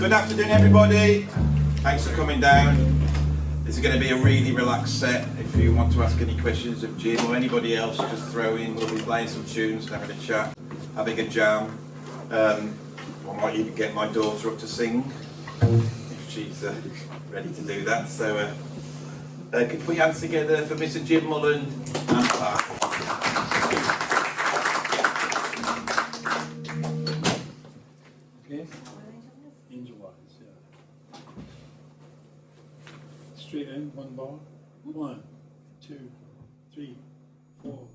Good afternoon, everybody. Thanks for coming down. This is going to be a really relaxed set. If you want to ask any questions of Jim or anybody else, just throw in. We'll be playing some tunes, having a chat, having a jam. I might even get my daughter up to sing if she's ready to do that. So, could you put your hands together for Mr. Jim Mullen and Pat? Okay? Angel wise, yeah. Straight in, one bar. 1, 2, 3, 4.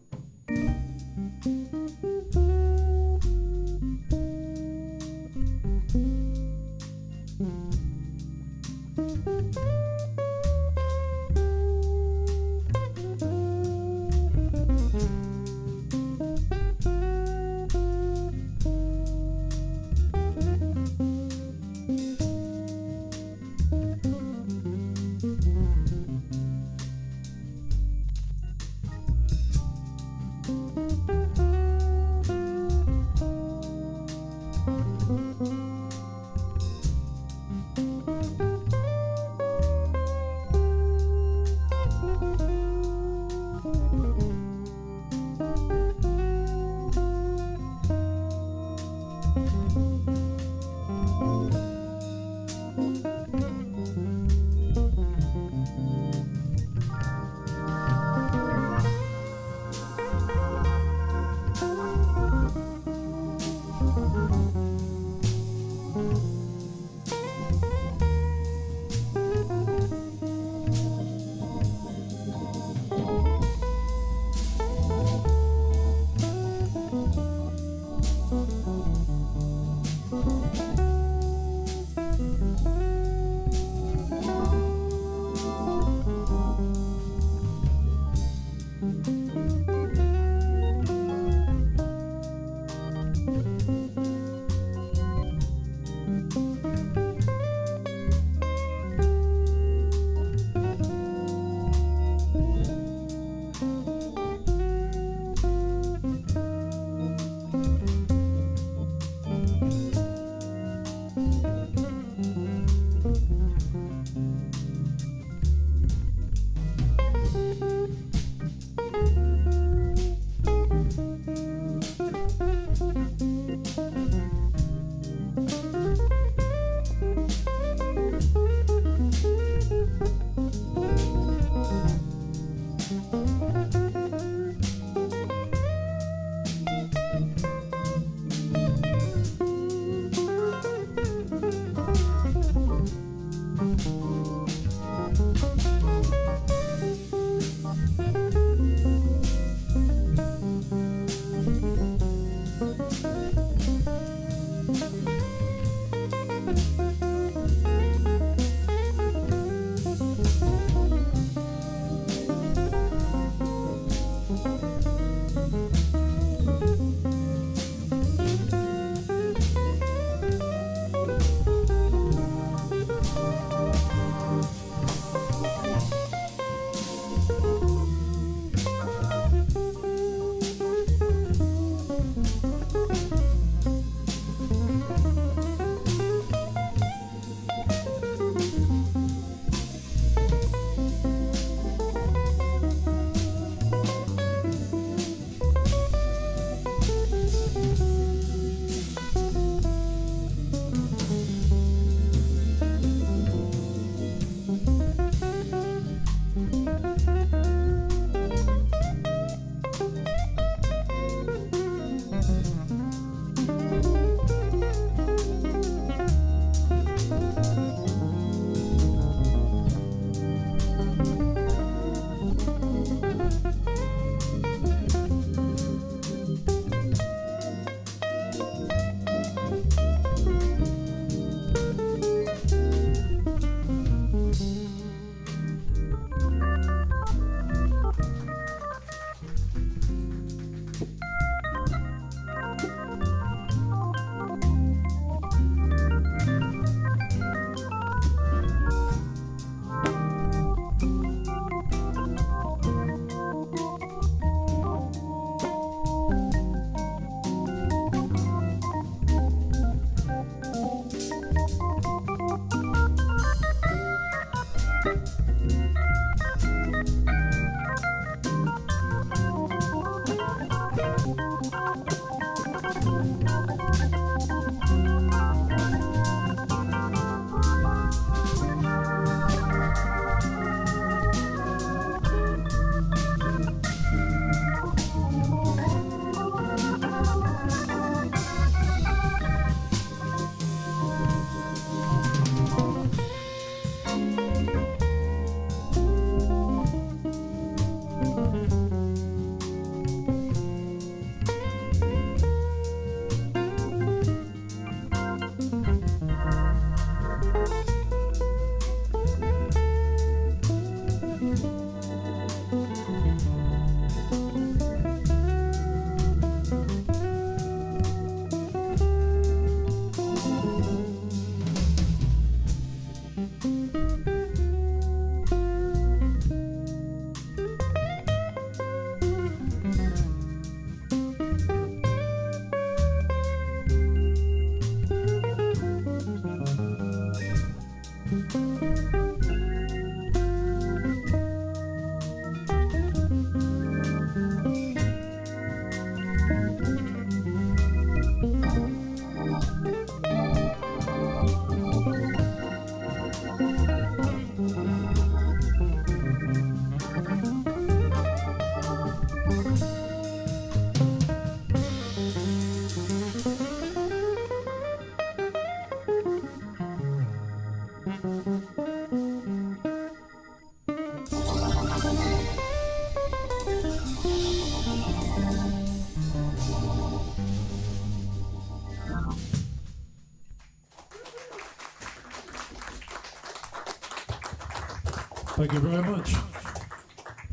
Thank you very much.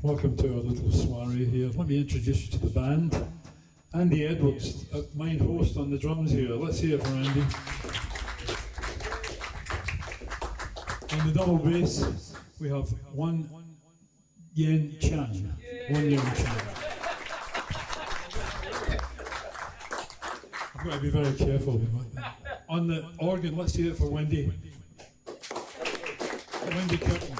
Welcome to our little soiree here. Let me introduce you to the band. Andy Edwards, main host on the drums here. Let's hear it for Andy. On the double bass, we have One Yen Chan. One Yen Chan. I've got to be very careful. On the organ, let's hear it for Wendy. Wendy Curtin.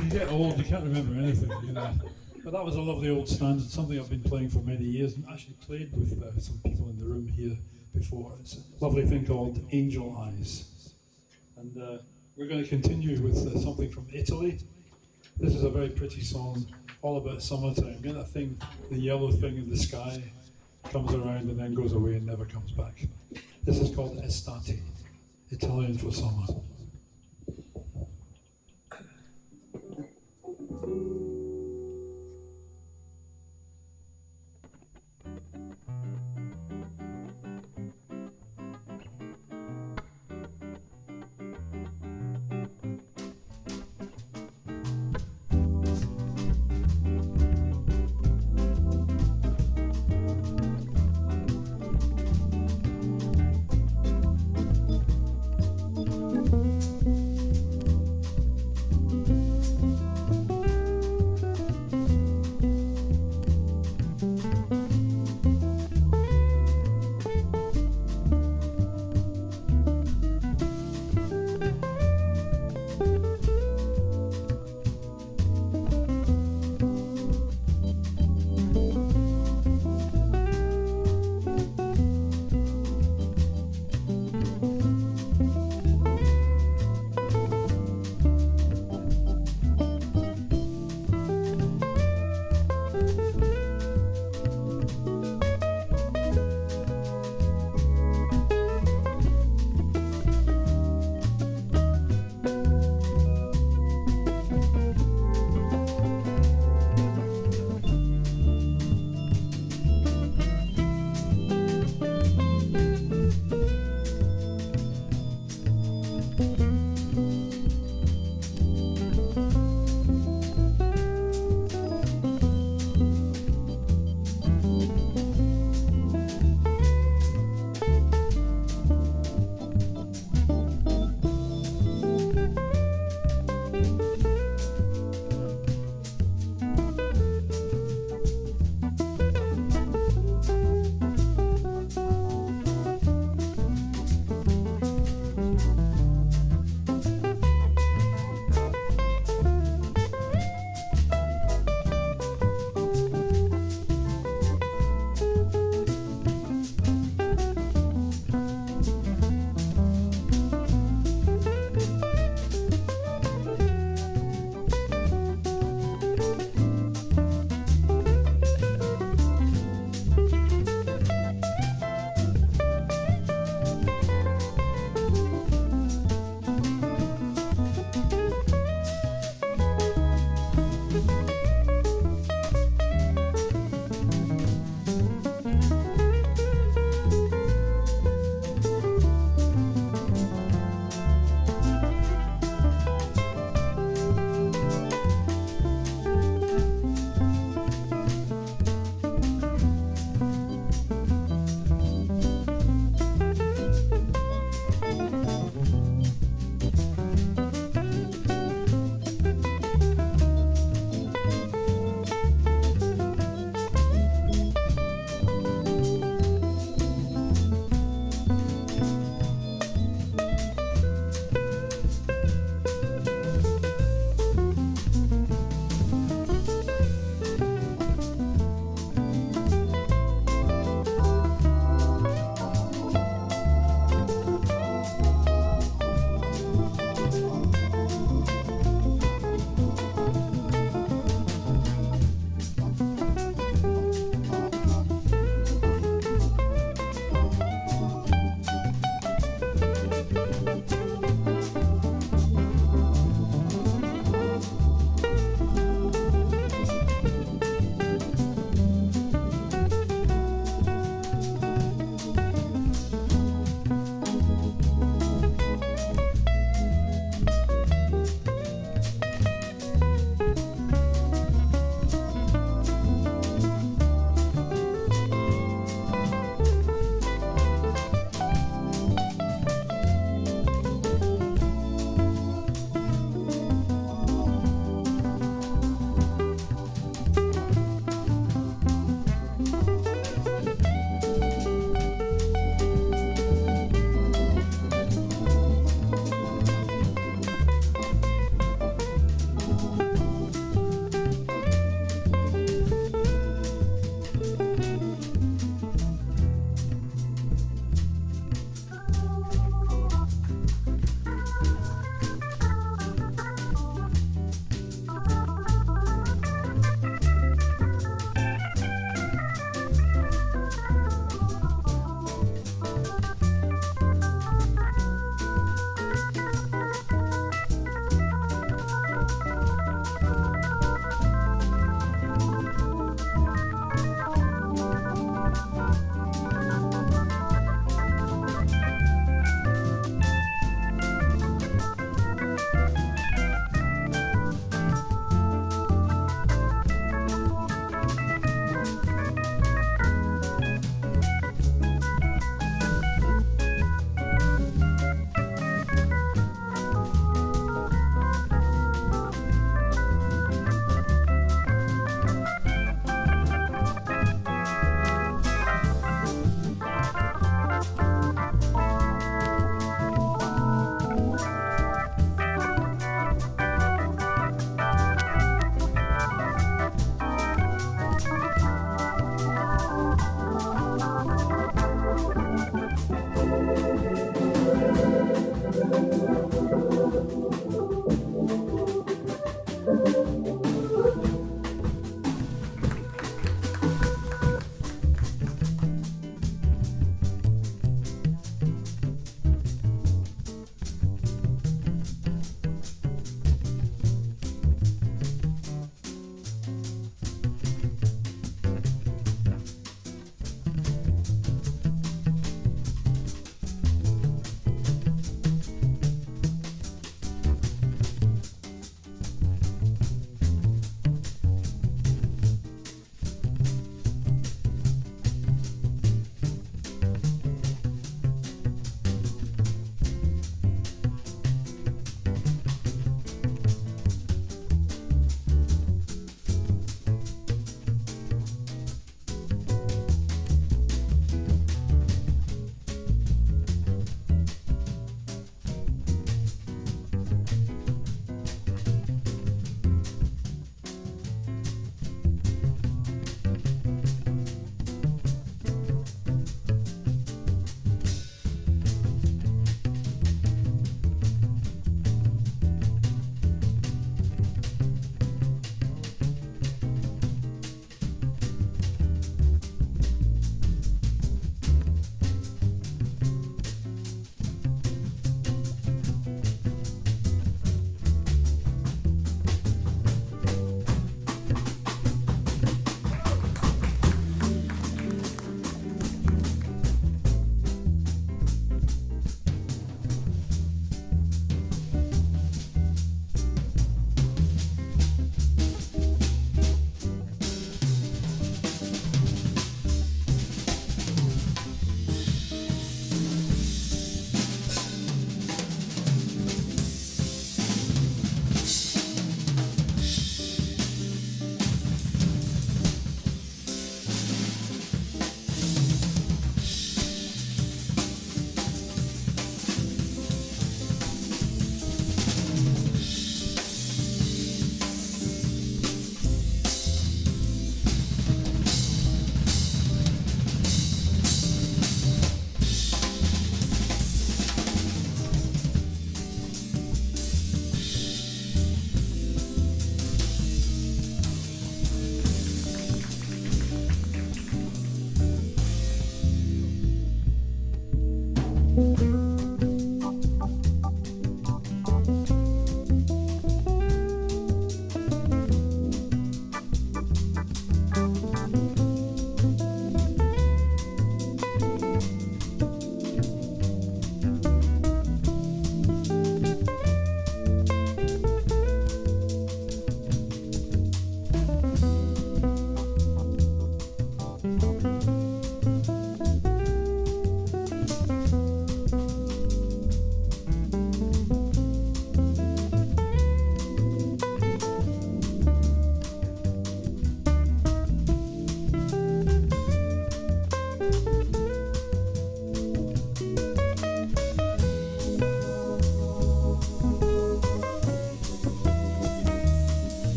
You get old, you can't remember anything, you know. But that was a lovely old standard, something I've been playing for many years, and actually played with some people in the room here before. It's a lovely thing called Angel Eyes. And we're going to continue with something from Italy. This is a very pretty song, all about summertime. You know that thing, the yellow thing in the sky, comes around and then goes away and never comes back. This is called Estate, Italian for summer.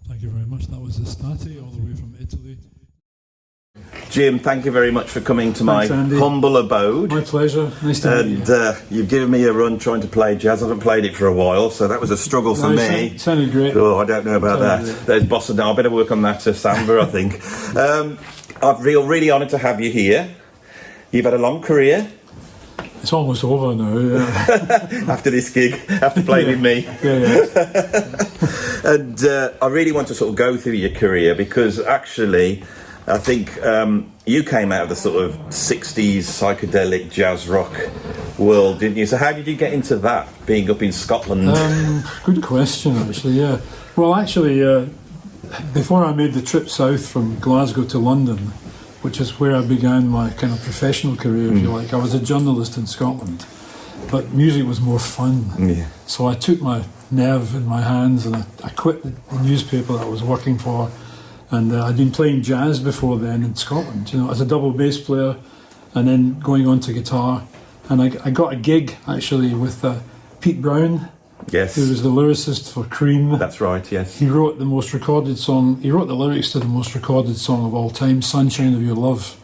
Thank you very much. That was Estati, all the way from Italy. Jim, thank you very much for coming to Thanks, my Andy. humble abode. My pleasure. Nice to meet you. And you've given me a run trying to play jazz. I haven't played it for a while, so that was a struggle for me. Sounded great. Oh, I don't know about Sounded that. great. There's Bossa Nova. I better work on that Samba, I think. I feel really honoured to have you here. You've had a long career It's almost over now. Yeah. after this gig, after playing with me. Yeah. And I really want to sort of go through your career because actually I think you came out of the sort of 60s psychedelic jazz rock world, didn't you? So how did you get into that, being up in Scotland? Good question, actually. Yeah. Well, actually, before I made the trip south from Glasgow to London, which is where I began my kind of professional career, if you like, I was a journalist in Scotland, but music was more fun. Yeah. So I took my nerve in my hands and I quit the newspaper that I was working for. And I'd been playing jazz before then in Scotland, you know, as a double bass player, and then going on to guitar. And I got a gig actually with Pete Brown, Yes. who was the lyricist for Cream. That's right, yes. He wrote the most recorded song. He wrote the lyrics to the most recorded song of all time, "Sunshine of Your Love,"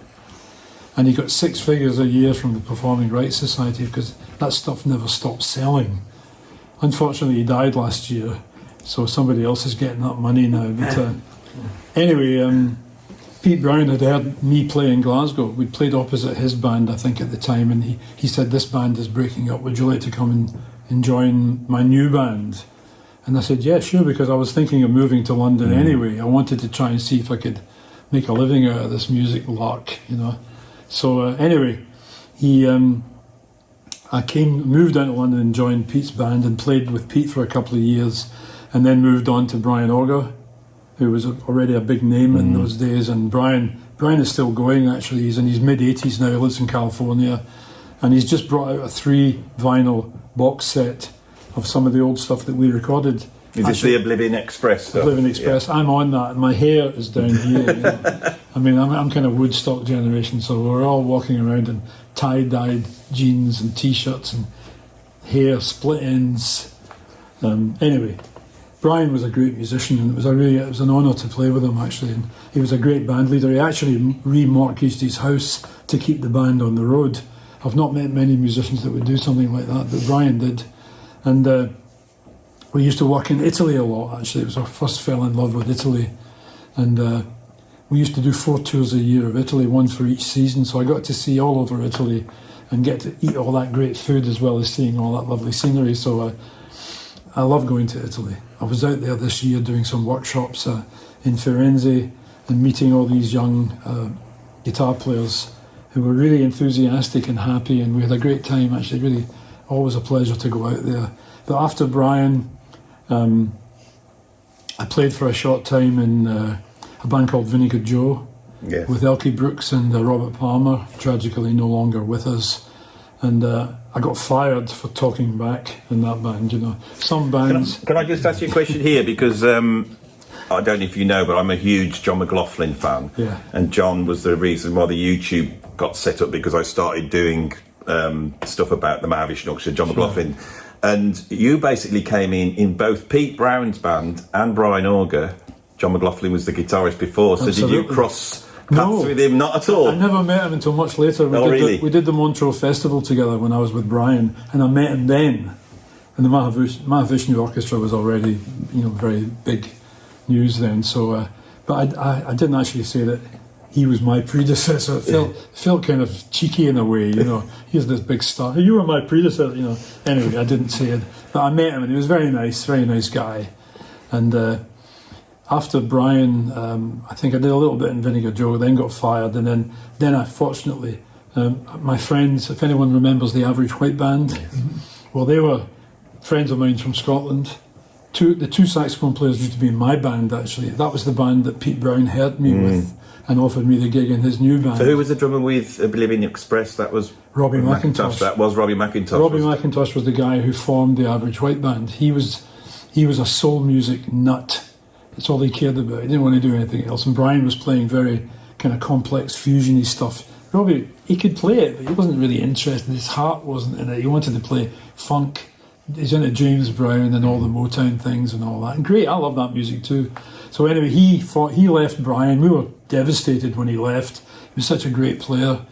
and he got 6 figures a year from the Performing Rights Society because that stuff never stopped selling. Unfortunately, he died last year, so somebody else is getting that money now. But anyway, Pete Brown had heard me play in Glasgow. We'd played opposite his band, I think, at the time, and he said, "This band is breaking up. Would you like to come and join my new band?" And I said, "Yeah, sure," because I was thinking of moving to London anyway. I wanted to try and see if I could make a living out of this music lark, you know. So anyway, I moved down to London and joined Pete's band and played with Pete for a couple of years, and then moved on to Brian Auger, who was already a big name in those days. And Brian Brian is still going, actually. He's in his mid-80s now, he lives in California, and he's just brought out a 3-vinyl box set of some of the old stuff that we recorded. Is this the Oblivion Express stuff? Oblivion Express. Yeah. I'm on that, and my hair is down here. You know. I mean, I'm kind of Woodstock generation, so we're all walking around in tie-dyed jeans and T-shirts and hair split ends. Anyway, Brian was a great musician, and it was an honour to play with him, actually. And he was a great band leader. He actually remortgaged his house to keep the band on the road. I've not met many musicians that would do something like that, but Brian did. And we used to work in Italy a lot, actually. It was our first fell in love with Italy. And we used to do 4 tours a year of Italy, one for each season. So I got to see all over Italy and get to eat all that great food as well as seeing all that lovely scenery. So I love going to Italy. I was out there this year doing some workshops in Firenze and meeting all these young guitar players who were really enthusiastic and happy, and we had a great time, actually. Really, always a pleasure to go out there. But after Brian, I played for a short time in a band called Vinegar Joe, yes, with Elkie Brooks and Robert Palmer, tragically no longer with us. And I got fired for talking back in that band, you know. Some bands... Can I just ask you a question here? Because I don't know if you know, but I'm a huge John McLaughlin fan. Yeah. And John was the reason why the YouTube got set up, because I started doing stuff about the Mahavishnu, John McLaughlin. And you basically came in both Pete Brown's band and Brian Auger. John McLaughlin was the guitarist before, so Absolutely. Did you cross paths with him? Not at all? I never met him until much later. We did the Montreux Festival together when I was with Brian, and I met him then. And the Mahavishnu Orchestra was already, you know, very big news then. So, but I didn't actually say that he was my predecessor. It felt kind of cheeky in a way, you know. He's this big star. You were my predecessor, you know. Anyway, I didn't say it, but I met him, and he was very nice guy. And after Brian, I think I did a little bit in Vinegar Joe, then got fired, and then I fortunately, my friends, if anyone remembers the Average White Band, well, they were friends of mine from Scotland. The two saxophone players used to be in my band, actually. That was the band that Pete Brown heard me with and offered me the gig in his new band. So who was the drummer with Oblivion Express? That was Robbie McIntosh. That was Robbie McIntosh. Robbie McIntosh was the guy who formed the Average White Band. He was a soul music nut. That's all he cared about. He didn't want to do anything else. And Brian was playing very kind of complex fusiony stuff. Robbie, he could play it, but he wasn't really interested. His heart wasn't in it. He wanted to play funk. He's into James Brown and all the Motown things and all that. And great, I love that music too. So anyway, he left Brian. We were devastated when he left. He was such a great player,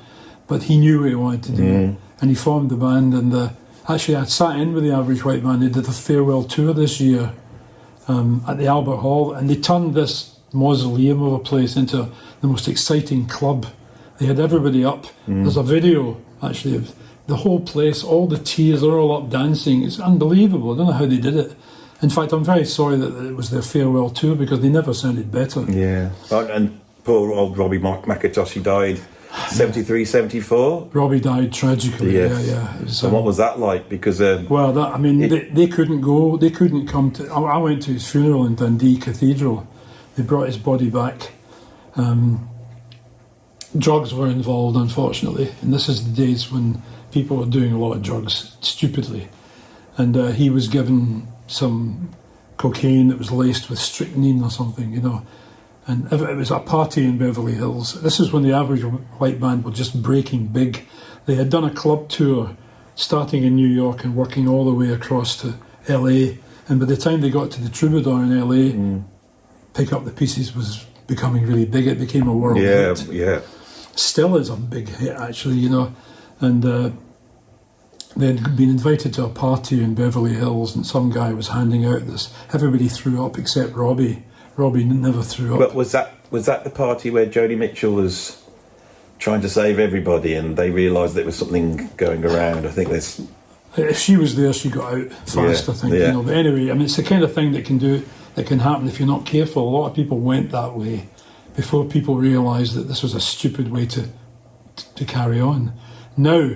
but he knew what he wanted to do. And he formed the band. And actually, I sat in with the Average White Band. They did a farewell tour this year at the Albert Hall, and they turned this mausoleum of a place into the most exciting club. They had everybody up. There's a video, actually, of the whole place, all the tears, they're all up dancing. It's unbelievable. I don't know how they did it. In fact, I'm very sorry that it was their farewell tour, because they never sounded better. Yeah. And poor old Robbie McIntosh, he died 73, 74. Robbie died tragically. Yes. Yeah. It was, so what was that like? Because they couldn't go. They couldn't come to. I went to his funeral in Dundee Cathedral. They brought his body back. Drugs were involved, unfortunately, and this is the days when people were doing a lot of drugs stupidly. And he was given some cocaine that was laced with strychnine or something, you know. And it was a party in Beverly Hills. This is when the Average White Band were just breaking big. They had done a club tour starting in New York and working all the way across to LA. And by the time they got to the Troubadour in LA, Pick Up the Pieces was becoming really big. It became a world hit. Yeah. Still is a big hit, actually, you know. And they'd been invited to a party in Beverly Hills, and some guy was handing out this. Everybody threw up except Robbie. Robbie never threw up. But was that the party where Joni Mitchell was trying to save everybody, and they realised there was something going around? I think there's... If she was there, she got out fast, I think. You know. But anyway, I mean, it's the kind of thing that can happen if you're not careful. A lot of people went that way before people realised that this was a stupid way to carry on. Now,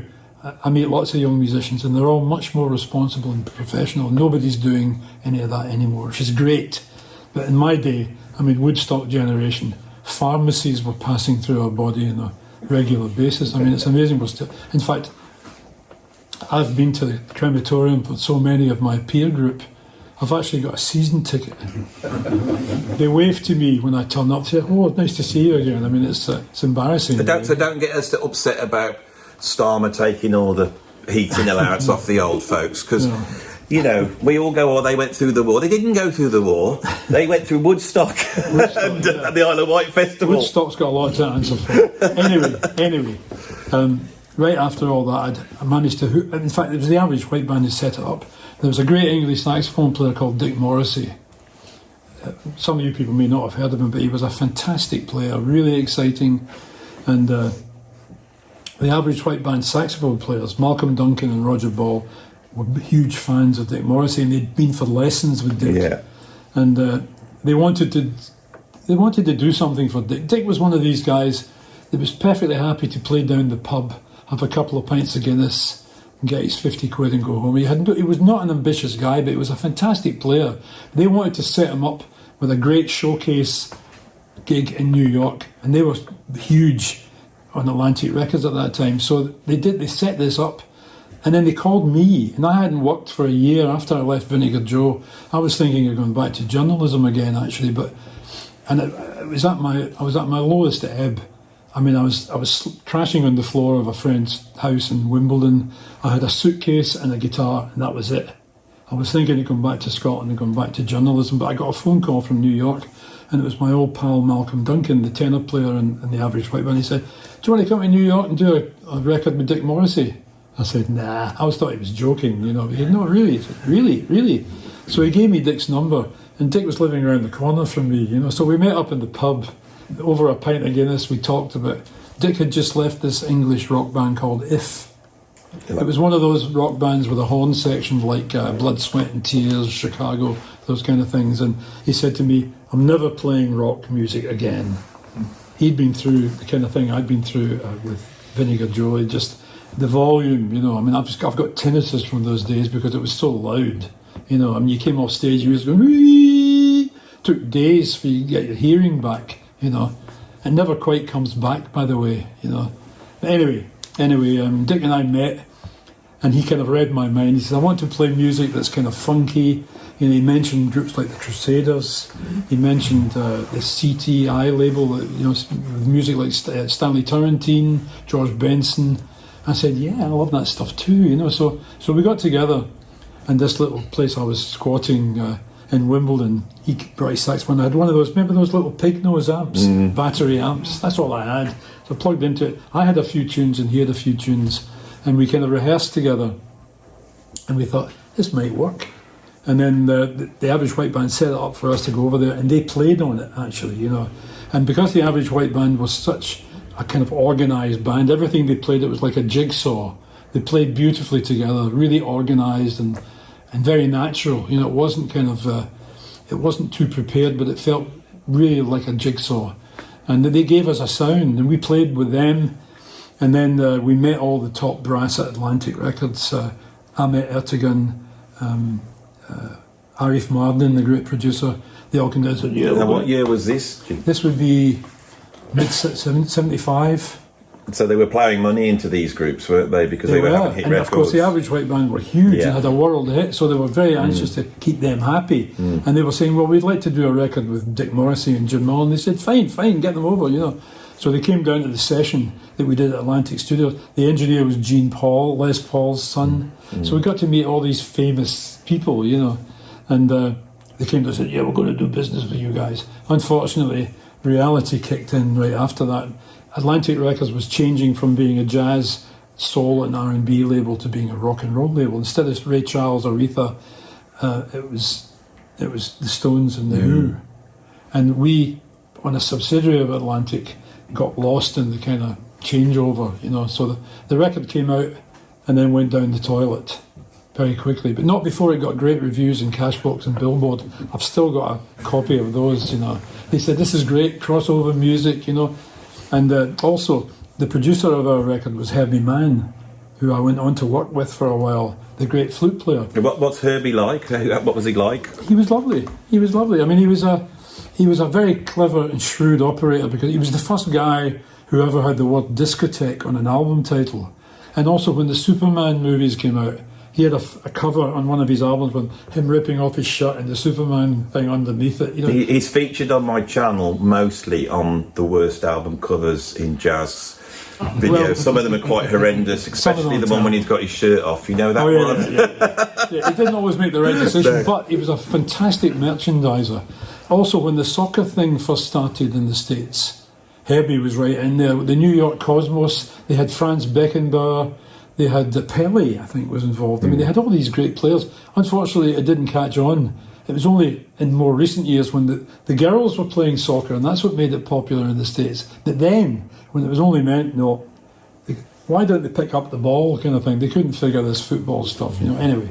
I meet lots of young musicians, and they're all much more responsible and professional. Nobody's doing any of that anymore, which is great. But in my day, I mean, Woodstock generation, pharmacies were passing through our body on a regular basis. I mean, it's amazing. In fact, I've been to the crematorium for so many of my peer group. I've actually got a season ticket. They wave to me when I turn up. Say, "Oh, nice to see you again." I mean, it's embarrassing. So don't get us upset about Starmer taking all the heating allowance off the old folks, because you know, we all go, "Oh, they went through the war." They didn't go through the war. They went through Woodstock, and the Isle of Wight Festival. Woodstock's got a lot to answer for. Anyway, right after all that, I managed to. In fact, it was the Average White Band who set it up. There was a great English saxophone player called Dick Morrissey. Some of you people may not have heard of him, but he was a fantastic player, really exciting. And the Average White Band saxophone players, Malcolm Duncan and Roger Ball, were huge fans of Dick Morrissey, and they'd been for lessons with Dick. Yeah. And they wanted to do something for Dick. Dick was one of these guys that was perfectly happy to play down the pub, have a couple of pints of Guinness, and get his 50 quid and go home. He was not an ambitious guy, but he was a fantastic player. They wanted to set him up with a great showcase gig in New York, and they were huge on Atlantic Records at that time. So they set this up, and then they called me, and I hadn't worked for a year after I left Vinegar Joe. I was thinking of going back to journalism again, actually, I was at my lowest ebb. I mean, I was crashing on the floor of a friend's house in Wimbledon. I had a suitcase and a guitar, and that was it. I was thinking of going back to Scotland and going back to journalism, but I got a phone call from New York, and it was my old pal Malcolm Duncan, the tenor player in the Average White Band. He said, "Do you want to come to New York and do a record with Dick Morrissey?" I said, "Nah." I always thought he was joking, you know. He said, "No, really." I said, really. So he gave me Dick's number, and Dick was living around the corner from me, you know. So we met up in the pub over a pint of Guinness. We talked about. Dick had just left this English rock band called If. It was one of those rock bands with a horn section like Blood, Sweat and Tears, Chicago, those kind of things. And he said to me, "I'm never playing rock music again." He'd been through the kind of thing I'd been through with Vinegar Joe. Just the volume, you know. I mean, I've got tinnitus from those days because it was so loud. You know, I mean, you came off stage, you was going, "Wee!" Took days for you to get your hearing back. You know, it never quite comes back, by the way, you know. But anyway, Dick and I met, and he kind of read my mind. He said, "I want to play music that's kind of funky." You know, he mentioned groups like the Crusaders. He mentioned the CTI label, you know, with music like Stanley Turrentine, George Benson. I said, "Yeah, I love that stuff too," you know. So we got together, and this little place I was squatting in Wimbledon, he brought his saxophone. I had one of those, remember those little pig nose amps, battery amps? That's all I had. So I plugged into it. I had a few tunes and he had a few tunes, and we kind of rehearsed together. And we thought, this might work. And then the Average White Band set it up for us to go over there, and they played on it, actually, you know. And because the Average White Band was such a kind of organised band, everything they played, it was like a jigsaw. They played beautifully together, really organised and very natural. You know, it wasn't kind of, it wasn't too prepared, but it felt really like a jigsaw. And they gave us a sound, and we played with them. And then we met all the top brass at Atlantic Records. I met Ertegun, Arif Mardin, the great producer. They all came down and said, "Yeah." And what year was this? This would be mid-75. So they were ploughing money into these groups, weren't they? Because they were having hit and records. of course the Average White Band were huge Yeah. and had a world hit, so they were very anxious to keep them happy. And they were saying, "Well, we'd like to do a record with Dick Morrissey and Jim Mullen." They said, fine, get them over, you know. So they came down to the session that we did at Atlantic Studios. The engineer was Gene Paul, Les Paul's son. So we got to meet all these famous people, you know. And they came to us and said, "Yeah, we're going to do business with you guys." Unfortunately, reality kicked in right after that. Atlantic Records was changing from being a jazz, soul and R&B label to being a rock and roll label. Instead of Ray Charles, Aretha, it was the Stones and the Who. And we, on a subsidiary of Atlantic, got lost in the kind of changeover, you know. So the record came out and then went down the toilet very quickly, but not before it got great reviews in Cashbox and Billboard. I've still got a copy of those, you know. They said, "This is great, crossover music," you know. And also, the producer of our record was Herbie Mann, who I went on to work with for a while, the great flute player. What's Herbie like? What was he like? He was lovely. I mean, he he was a very clever and shrewd operator because he was the first guy who ever had the word discotheque on an album title. And also when the Superman movies came out, he had a cover on one of his albums with him ripping off his shirt and the Superman thing underneath it. You know, He's featured on my channel mostly on the worst album covers in jazz videos. Well, some of them are quite horrendous, especially the one when he's got his shirt off. You know that one? Yeah, he didn't always make the right decision, but he was a fantastic merchandiser. Also, when the soccer thing first started in the States, Herbie was right in there. The New York Cosmos, they had Franz Beckenbauer, they had Pele, I think, was involved. I mean, they had all these great players. Unfortunately, it didn't catch on. It was only in more recent years when the girls were playing soccer, and that's what made it popular in the States. But then, when it was only meant, why don't they pick up the ball kind of thing? They couldn't figure this football stuff, you know. Anyway,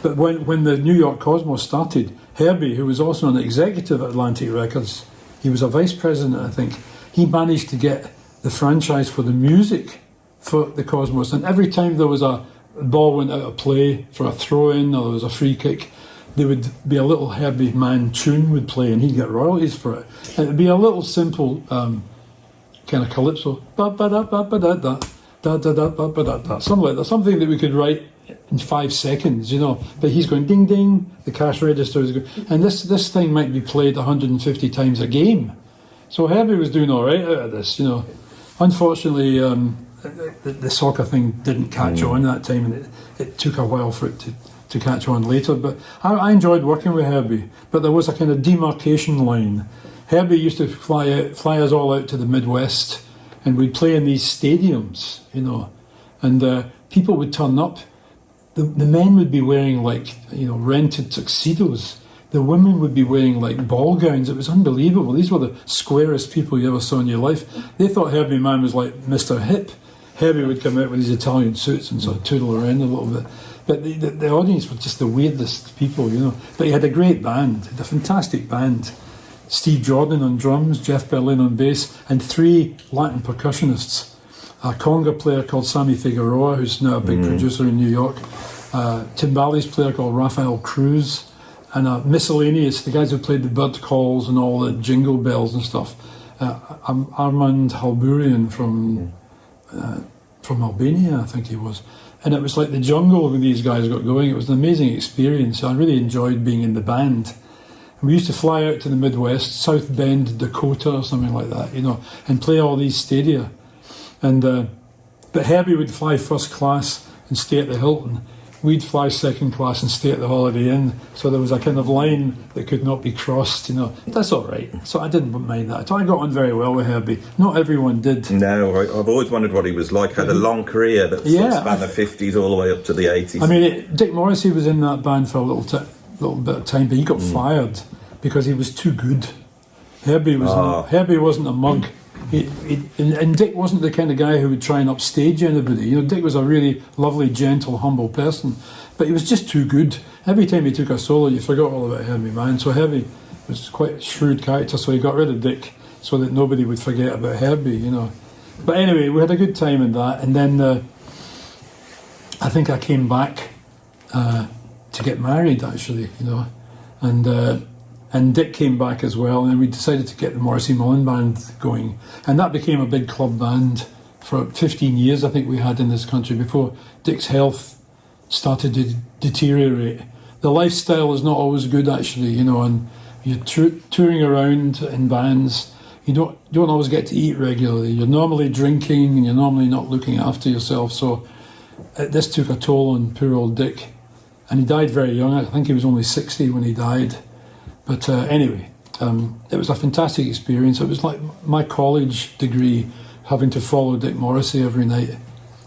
but when the New York Cosmos started, Herbie, who was also an executive at Atlantic Records, he was a vice president, I think, he managed to get the franchise for the music for the Cosmos, and every time there was a ball went out of play for a throw-in or there was a free kick, there would be a little Herbie Mann tune would play and he'd get royalties for it. And it would be a little simple kind of calypso, something like that, something that we could write in 5 seconds, you know. But he's going ding ding, the cash register is going, and this thing might be played 150 times a game. So Herbie was doing all right out of this, you know. Unfortunately, the soccer thing didn't catch on that time, and it took a while for it to catch on later. But I enjoyed working with Herbie, but there was a kind of demarcation line. Herbie used to fly us all out to the Midwest, and we'd play in these stadiums, you know, and people would turn up. The men would be wearing rented tuxedos. The women would be wearing ball gowns. It was unbelievable. These were the squarest people you ever saw in your life. They thought Herbie Mann was like Mr. Hip. Herbie would come out with his Italian suits and sort of tootle around a little bit. But the audience were just the weirdest people, you know. But he had a great band, a fantastic band. Steve Jordan on drums, Jeff Berlin on bass, and 3 Latin percussionists. A conga player called Sammy Figueroa, who's now a big producer in New York. Timbales player called Rafael Cruz. And miscellaneous, the guys who played the bird calls and all the jingle bells and stuff. Armand Halburian from Albania, I think he was. And it was like the jungle when these guys got going. It was an amazing experience. I really enjoyed being in the band. And we used to fly out to the Midwest, South Bend, Dakota, or something like that, you know, and play all these stadia. And but Herbie would fly first class and stay at the Hilton. We'd fly second class and stay at the Holiday Inn. So there was a kind of line that could not be crossed, you know. That's all right. So I didn't mind that. I got on very well with Herbie. Not everyone did. No, I've always wondered what he was like. Had a long career that spanned the 50s all the way up to the 80s. I mean, Dick Morrissey was in that band for a little bit of time, but he got fired because he was too good. Herbie wasn't a mug. And Dick wasn't the kind of guy who would try and upstage anybody. You know, Dick was a really lovely, gentle, humble person, but he was just too good. Every time he took a solo, you forgot all about Herbie Mann. So Herbie was quite a shrewd character, so he got rid of Dick so that nobody would forget about Herbie, you know. But anyway, we had a good time in that, and then I think I came back to get married, actually, you know, and Dick came back as well, and we decided to get the Morrissey MULLEN band going, and that became a big club band for 15 years. I think we had in this country before Dick's health started to deteriorate. The lifestyle is not always good, actually, you know, and you're touring around in bands. You don't always get to eat regularly. You're normally drinking, and you're normally not looking after yourself. So this took a toll on poor old Dick, and he died very young. I think he was only 60 when he died. But anyway, it was a fantastic experience. It was like my college degree, having to follow Dick Morrissey every night.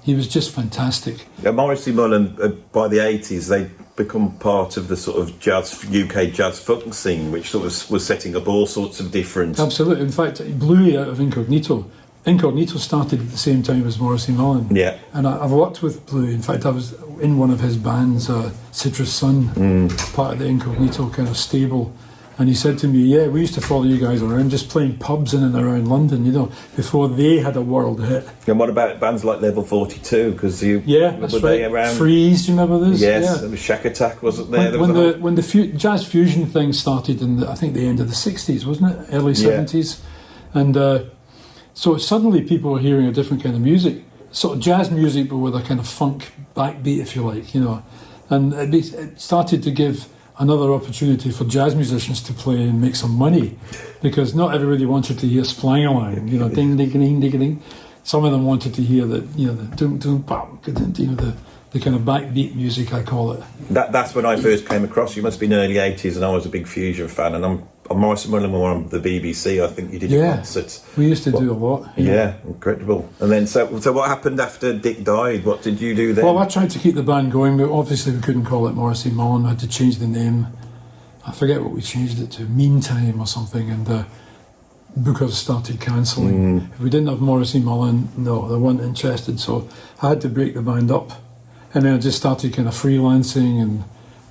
He was just fantastic. Morrissey MULLEN, by the 80s, they become part of the sort of UK jazz funk scene, which sort of was setting up all sorts of different... Absolutely. In fact, Bluey out of Incognito. Incognito started at the same time as Morrissey MULLEN. Yeah. And I've worked with Bluey. In fact, I was in one of his bands, Citrus Sun, part of the Incognito kind of stable. And he said to me, yeah, we used to follow you guys around just playing pubs in and around London, you know, before they had a world hit. And what about bands like Level 42? Because that's were they right. around? Freeze, do you remember this? Yes, Yeah. there was Shack Attack, wasn't there? When the jazz fusion thing started in, I think, the end of the 60s, wasn't it? Early 70s. And so suddenly people were hearing a different kind of music, sort of jazz music, but with a kind of funk backbeat, if you like, you know. And it started to give another opportunity for jazz musicians to play and make some money, because not everybody wanted to hear splang-a-line, you know, ding ding ding ding ding. Some of them wanted to hear the, you know, the dum dum bam, you know, the kind of backbeat music, I call it. That's when I first came across you. Must have been early 80s, and I was a big fusion fan. And I'm Morrison Mullen were on the BBC. I think you did concerts. We used to do a lot. Yeah, incredible. And then so what happened after Dick died? What did you do then? Well, I tried to keep the band going, but obviously we couldn't call it Morrissey Mullen. I had to change the name. I forget what we changed it to, Meantime or something, and bookers started cancelling. If we didn't have Morrissey Mullen, no, they weren't interested, so I had to break the band up. And then I just started kind of freelancing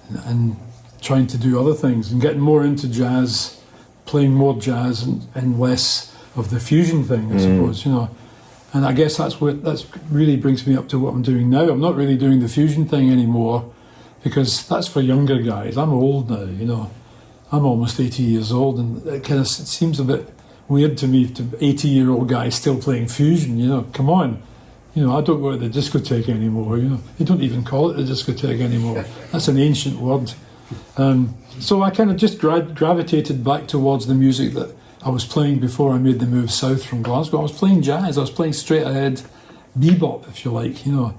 and trying to do other things and getting more into jazz, playing more jazz and less of the fusion thing, I suppose, you know. And I guess that's really brings me up to what I'm doing now. I'm not really doing the fusion thing anymore, because that's for younger guys. I'm old now, you know. I'm almost 80 years old, and it kind of seems a bit weird to me to 80-year-old guys still playing fusion, you know. Come on. You know, I don't go to the discotheque anymore, you know. They don't even call it the discotheque anymore. That's an ancient word. So I kind of just gravitated back towards the music that I was playing before I made the move south from Glasgow. I was playing jazz. I was playing straight ahead bebop, if you like, you know.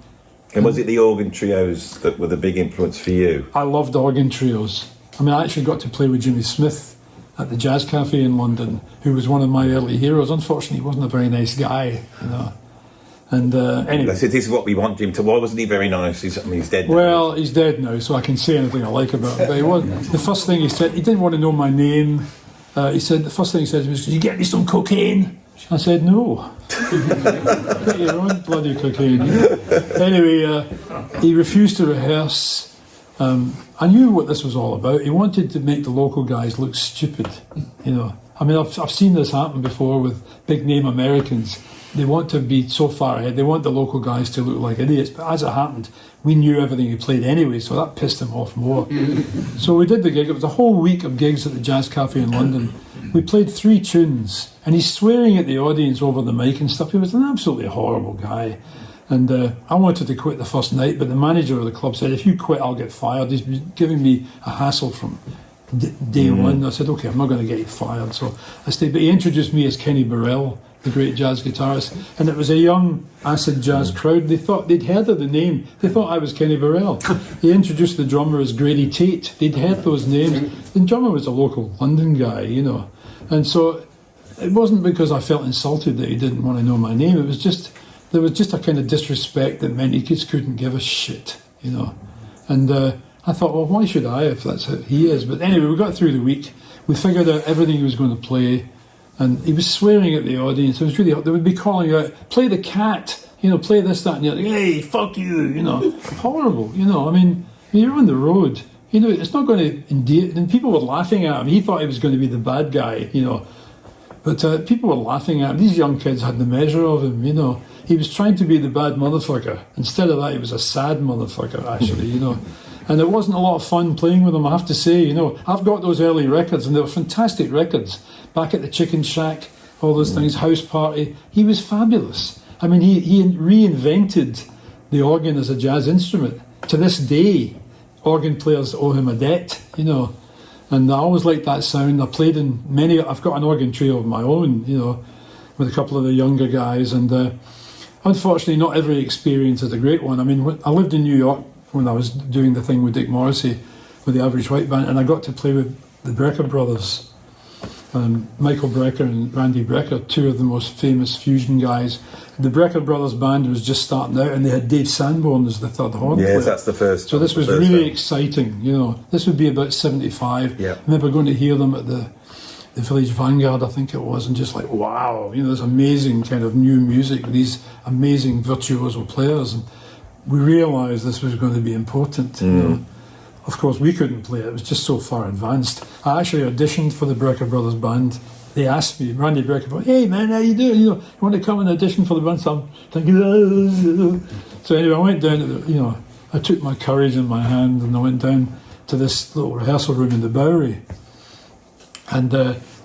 And was it the organ trios that were the big influence for you? I loved organ trios. I mean, I actually got to play with Jimmy Smith at the Jazz Cafe in London, who was one of my early heroes. Unfortunately, he wasn't a very nice guy, you know. And anyway, this is what we want Jim to. Why wasn't he very nice? He's dead now. Well, he's dead now, so I can say anything I like about him. But he was, the first thing he said, he didn't want to know my name. He said, the first thing he said was, "Could you get me some cocaine?" I said, "No." Get your own bloody cocaine. Anyway, he refused to rehearse. I knew what this was all about. He wanted to make the local guys look stupid, you know. I mean, I've seen this happen before with big name Americans. They want to be so far ahead. They want the local guys to look like idiots. But as it happened, we knew everything he played anyway, so that pissed him off more. So we did the gig. It was a whole week of gigs at the Jazz Cafe in London. We played 3 tunes, and he's swearing at the audience over the mic and stuff. He was an absolutely horrible guy. And I wanted to quit the first night, but the manager of the club said, "If you quit, I'll get fired." He's been giving me a hassle from day one. I said, "Okay, I'm not going to get you fired." So I stayed. But he introduced me as Kenny Burrell, the great jazz guitarist, and it was a young acid jazz crowd. They thought they'd heard of the name. They thought I was Kenny Burrell. He introduced the drummer as Grady Tate. They'd heard those names. The drummer was a local London guy, you know, and so it wasn't because I felt insulted that he didn't want to know my name. It was just there was just a kind of disrespect that meant he just couldn't give a shit, you know. And I thought, well, why should I if that's how he is? But anyway, we got through the week. We figured out everything he was going to play. And he was swearing at the audience. It was really, they would be calling out, "Play the cat," you know, "play this, that," and you're like, "Hey, fuck you," you know. Horrible, you know. I mean, you're on the road. You know, it's not going to endear. And people were laughing at him. He thought he was going to be the bad guy, you know. But people were laughing at him. These young kids had the measure of him, you know. He was trying to be the bad motherfucker. Instead of that, he was a sad motherfucker, actually, you know. And it wasn't a lot of fun playing with him, I have to say, you know. I've got those early records, and they were fantastic records. Back at the Chicken Shack, all those things, House Party. He was fabulous. I mean, he reinvented the organ as a jazz instrument. To this day, organ players owe him a debt, you know. And I always liked that sound. I played in many, I've got an organ trio of my own, you know, with a couple of the younger guys. And unfortunately, not every experience is a great one. I mean, I lived in New York when I was doing the thing with Dick Morrissey, with the Average White Band, and I got to play with the Brecker brothers. Michael Brecker and Randy Brecker, 2 of the most famous fusion guys. The Brecker brothers band was just starting out, and they had Dave Sanborn as the third horn player. Yes, that's the first. So this was really exciting, you know. This would be about 75. Yeah. I remember going to hear them at the Village Vanguard, I think it was, and just like, wow, you know, this amazing kind of new music with these amazing virtuoso players. And we realised this was going to be important, you know. of course, we couldn't play it. It was just so far advanced. I actually auditioned for the Brecker Brothers band. They asked me, Randy Brecker, hey man, how you doing? You want to come and audition for the band? So I'm thinking, so anyway, I went down to the, I took my courage in my hand and I went down to this little rehearsal room in the Bowery. And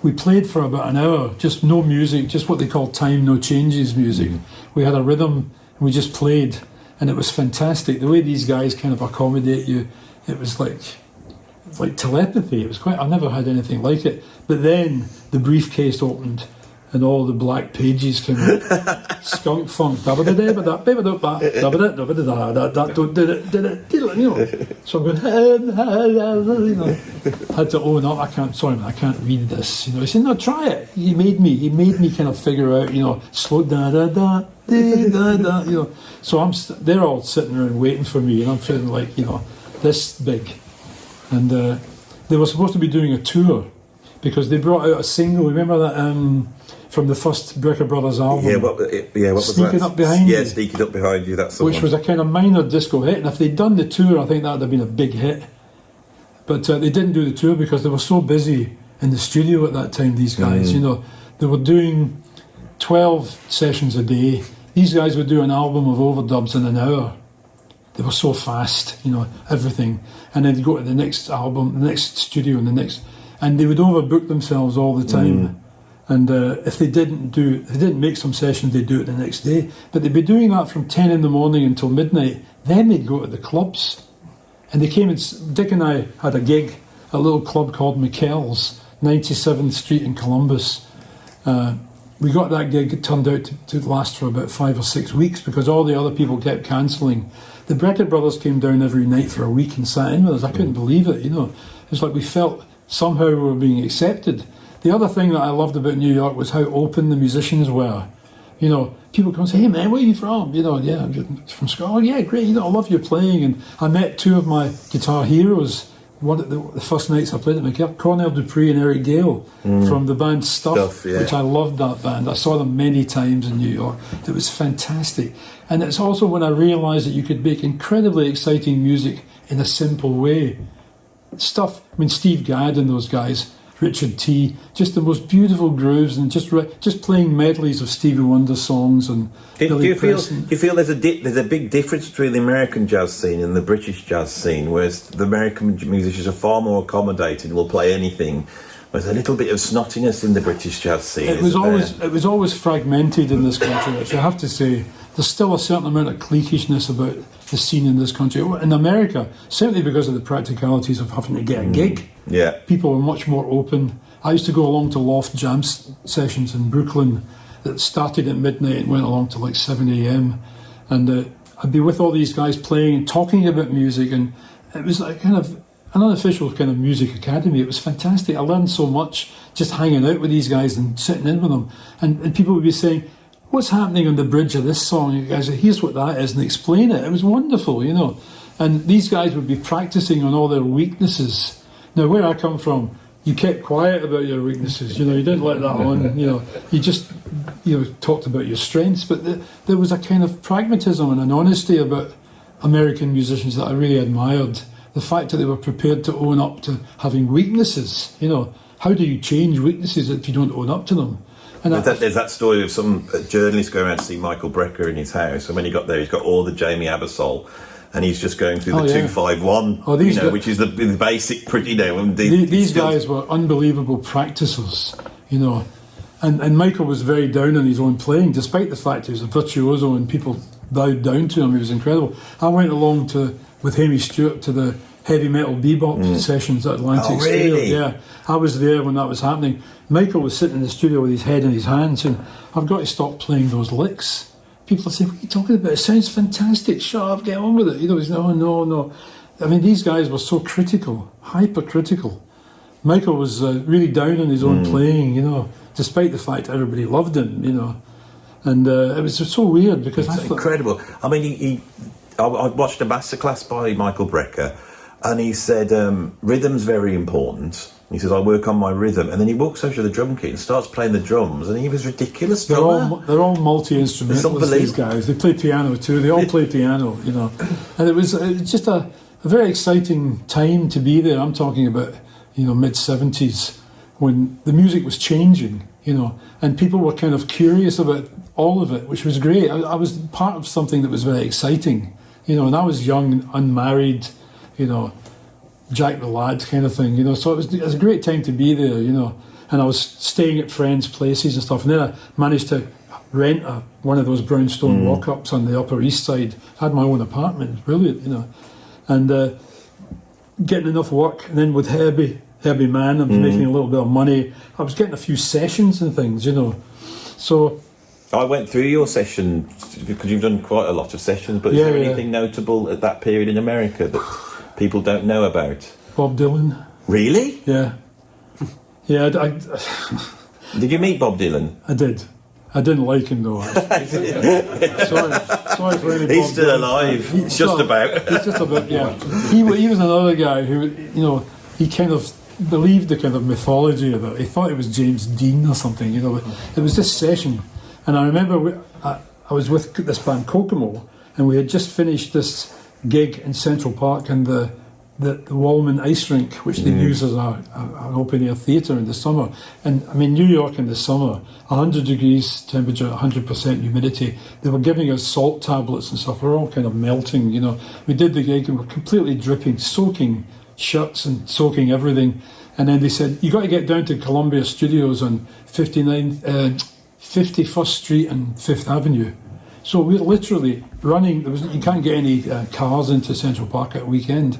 we played for about an hour, just no music, just what they call time, no changes music. We had a rhythm and we just played, and it was fantastic. The way these guys kind of accommodate you, it was like telepathy. It was quite, I never had anything like it. But then the briefcase opened and all the black pages came out. Skunk funk. So I'm going, had to own up. I can't read this. He said, no, try it. He made me kind of figure out, slow da da da da da. So they're all sitting around waiting for me, and I'm feeling like, this big. And they were supposed to be doing a tour because they brought out a single. Remember that? From the first Brecker Brothers album. What was Sneaking that? Up Behind You. Yeah, Sneaking Up Behind You, that's the Which one. was a kind of minor disco hit, and if they'd done the tour, I think that would have been a big hit. But they didn't do the tour because they were so busy in the studio at that time, these guys. They were doing 12 sessions a day. These guys would do an album of overdubs in an hour. They were so fast, everything. And then they'd go to the next album, the next studio, and they would overbook themselves all the time. And if they didn't make some sessions, they'd do it the next day. But they'd be doing that from 10 in the morning until midnight. Then they'd go to the clubs. And they came and Dick and I had a gig, a little club called McKell's, 97th Street in Columbus. We got that gig. It turned out to last for about 5 or 6 weeks because all the other people kept cancelling. The Brecker Brothers came down every night for a week and sat in with us. I couldn't believe it, It's like we felt somehow we were being accepted. The other thing that I loved about New York was how open the musicians were. People come and say, hey man, where are you from? Yeah, I'm from Scotland. Yeah, great, I love your playing. And I met two of my guitar heroes. One of the first nights I played at McKell, Cornell Dupree and Eric Gale from the band Stuff, which I loved that band. I saw them many times in New York. It was fantastic. And it's also when I realised that you could make incredibly exciting music in a simple way. Steve Gadd and those guys, Richard T, just the most beautiful grooves, and just playing medleys of Stevie Wonder songs and Do you feel there's a big difference between the American jazz scene and the British jazz scene, whereas the American musicians are far more accommodating, will play anything. There's a little bit of snottiness in the British jazz scene. It was always fragmented in this country, which I have to say. There's still a certain amount of cliquishness about the scene in this country. In America, certainly because of the practicalities of having to get a gig, people were much more open. I used to go along to loft jam sessions in Brooklyn that started at midnight and went along to like 7 a.m. And I'd be with all these guys playing and talking about music, and it was like kind of an unofficial kind of music academy. It was fantastic. I learned so much just hanging out with these guys and sitting in with them. And people would be saying, what's happening on the bridge of this song? You guys say, here's what that is, and explain it. It was wonderful, And these guys would be practicing on all their weaknesses. Now, where I come from, you kept quiet about your weaknesses. You didn't let that on. You just, talked about your strengths. But there was a kind of pragmatism and an honesty about American musicians that I really admired. The fact that they were prepared to own up to having weaknesses. How do you change weaknesses if you don't own up to them? And there's that story of some journalist going around to see Michael Brecker in his house, and when he got there, he's got all the Jamie Abersol, and he's just going through the 251, which is the basic, these guys were unbelievable practicers, and Michael was very down on his own playing, despite the fact he was a virtuoso and people bowed down to him. He was incredible. I went along with Hamish Stewart to the heavy metal bebop sessions at Atlantic Studio. Yeah, I was there when that was happening. Michael was sitting in the studio with his head in his hands saying, I've got to stop playing those licks. People say, what are you talking about? It sounds fantastic. Shut up, get on with it. He's no. I mean, these guys were so critical, hypercritical. Michael was really down on his own playing, despite the fact everybody loved him, And it was just so weird because it's incredible. I mean, I watched a masterclass by Michael Brecker, and he said, rhythm's very important. He says, I work on my rhythm. And then he walks over to the drum kit and starts playing the drums, and he was ridiculous. They're all multi-instrumentalists, these guys. They play piano too. They all play piano, And it was just a very exciting time to be there. I'm talking about, mid-70s, when the music was changing, and people were kind of curious about all of it, which was great. I was part of something that was very exciting, and I was young, unmarried, Jack the Lad kind of thing, so it was a great time to be there, and I was staying at friends' places and stuff, and then I managed to rent one of those brownstone walk-ups on the Upper East Side. I had my own apartment, it was brilliant, and getting enough work, and then with Herbie Man, I was making a little bit of money. I was getting a few sessions and things, so... I went through your session, because you've done quite a lot of sessions, but is there anything notable at that period in America that people don't know about? Bob Dylan. Really? Yeah. Yeah, Did you meet Bob Dylan? I did. I didn't like him though, actually. sorry for any He's Bob still Dylan alive, fans. just about. He's just about, yeah. He was another guy who, he kind of believed the kind of mythology about it. He thought it was James Dean or something, But it was this session. And I remember I was with this band Kokomo, and we had just finished this gig in Central Park in the Wallman Ice Rink, which they use as an open-air theatre in the summer. And, New York in the summer, 100 degrees temperature, 100% humidity. They were giving us salt tablets and stuff. We were all kind of melting, We did the gig and we're completely dripping, soaking shirts and soaking everything. And then they said, you got to get down to Columbia Studios on 51st Street and 5th Avenue. So we're literally running, you can't get any cars into Central Park at a weekend.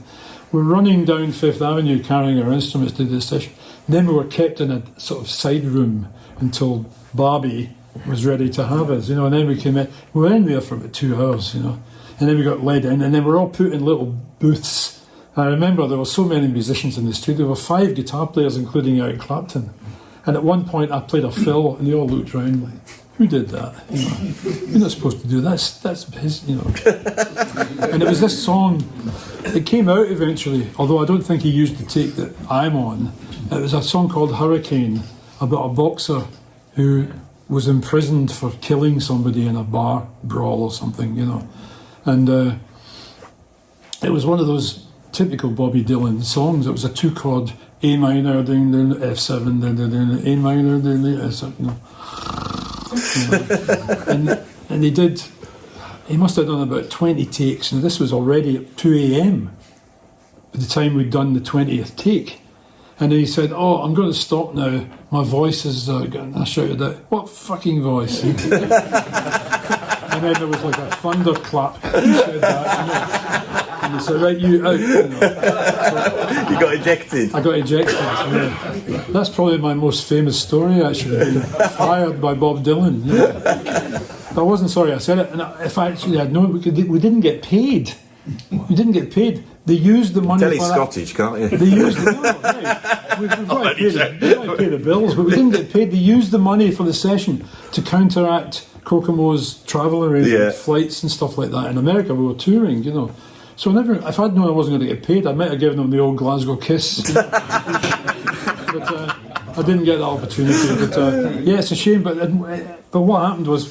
We're running down 5th Avenue carrying our instruments to the session. Then we were kept in a sort of side room until Barbie was ready to have us, and then we came in. We were in there for about 2 hours, and then we got led in, and then we were all put in little booths. I remember there were so many musicians in the studio. There were 5 guitar players, including Eric Clapton. And at one point I played a fill, and they all looked round like, who did that? You're not supposed to do that. That's his, And it was this song. It came out eventually, although I don't think he used the take that I'm on. It was a song called Hurricane, about a boxer who was imprisoned for killing somebody in a bar brawl or something, And it was one of those typical Bobby Dylan songs. It was a 2-chord A minor, then F7, then A minor, then F7, and he must have done about 20 takes, and this was already at 2 a.m. by the time we'd done the 20th take. And then he said, I'm going to stop now, my voice is getting... I shouted out, what fucking voice? And then there was like a thunderclap. He said that, and he said, right, you out. You got ejected. I got ejected. Yeah. That's probably my most famous story, actually, being fired by Bob Dylan. I wasn't sorry I said it, and if I actually had known, we didn't get paid. We didn't get paid. They used the money. Tell he's Scottish, can't you? They used we've got to pay the bills, but we didn't get paid. They used the money for the session to counteract Kokomo's travel arrangements, flights and stuff like that. In America, we were touring, So if I'd known I wasn't going to get paid, I might have given them the old Glasgow kiss. But I didn't get that opportunity. But it's a shame. But what happened was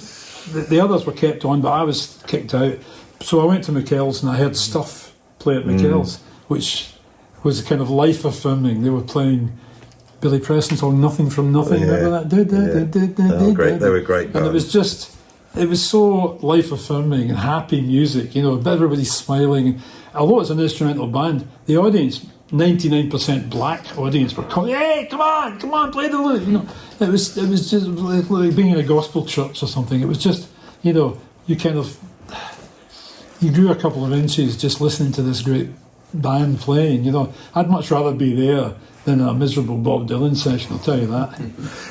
the others were kept on, but I was kicked out. So I went to McKell's and I heard Stuff play at McKell's, which was a kind of life affirming. They were playing Billy Preston's song "Nothing from Nothing." Remember that? Great. They were great. And it was so life affirming and happy music. Everybody's smiling. Although it's an instrumental band, the audience, 99% black audience, were calling, "Hey, come on, play the lute." It was just like being in a gospel church or something. It was just, you grew a couple of inches just listening to this great band playing. I'd much rather be there than a miserable Bob Dylan session, I'll tell you that.